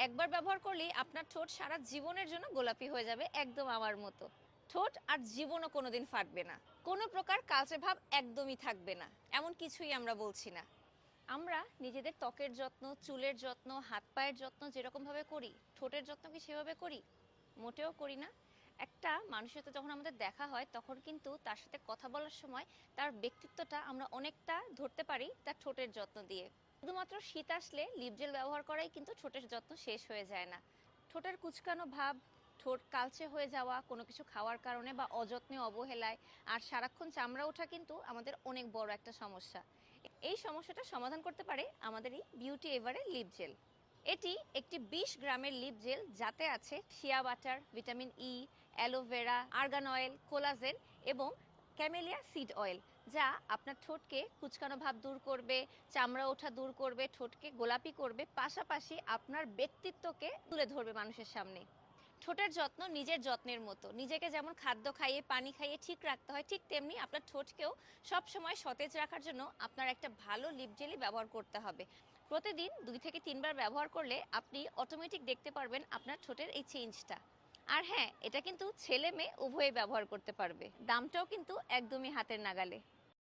একবার ব্যবহার করলেই আপনার ঠোঁট সারা জীবনের জন্য গোলাপি হয়ে যাবে, একদম আমার মতো। ঠোঁট আর জীবনও কোনোদিন ফাটবে না, কোনো প্রকার কালচে ভাব একদমই থাকবে না, এমন কিছুই আমরা বলছি না। আমরা নিজেদের ত্বকের যত্ন, চুলের যত্ন, হাত পায়ের যত্ন যেরকমভাবে করি, ঠোঁটের যত্ন কি সেভাবে করি? মোটেও করি না। একটা মানুষের সাথে যখন আমাদের দেখা হয় তখন কিন্তু তার সাথে কথা বলার সময় তার ব্যক্তিত্বটা আমরা অনেকটা ধরতে পারি তার ঠোঁটের যত্ন দিয়ে। শুধুমাত্র শীত আসলে লিপ জেল ব্যবহার করাই কিন্তু ঠোঁটের যত্ন শেষ হয়ে যায় না। ঠোঁটের কুচকানো ভাব, ঠোঁট কালচে হয়ে যাওয়া কোনো কিছু খাওয়ার কারণে বা অযত্নে অবহেলায়, আর সারাক্ষণ চামড়া ওঠা কিন্তু আমাদের অনেক বড় একটা সমস্যা। এই সমস্যাটা সমাধান করতে পারে আমাদের এই বিউটি এভারের লিপ জেল। এটি একটি 20 গ্রামের লিপ জেল, যাতে আছে shea butter, vitamin E, aloe vera, argan oil, collagen এবং ক্যামেলিয়া সিড অয়েল, যা আপনার ঠোঁটকে কুচকানো ভাব দূর করবে, চামড়া ওঠা দূর করবে, ঠোঁটকে গোলাপি করবে, পাশাপাশি আপনার ব্যক্তিত্বকে তুলে ধরবে মানুষের সামনে। ঠোঁটের যত্ন নিজের যত্নের মতো, নিজেকে যেমন খাদ্য খাইয়ে পানি খাইয়ে ঠিক রাখতে হয়, ঠিক তেমনি আপনার ঠোঁটকেও সবসময় সতেজ রাখার জন্য আপনার একটা ভালো লিপ জেলই ব্যবহার করতে হবে। প্রতিদিন 2 থেকে 3 বার ব্যবহার করলে আপনি অটোমেটিক দেখতে পারবেন আপনার ঠোঁটের এই চেঞ্জটা। আর হ্যাঁ, এটা কিন্তু ছেলে মেয়ে উভয়ে ব্যবহার করতে পারবে। দামটাও কিন্তু একদমই হাতের নাগালে।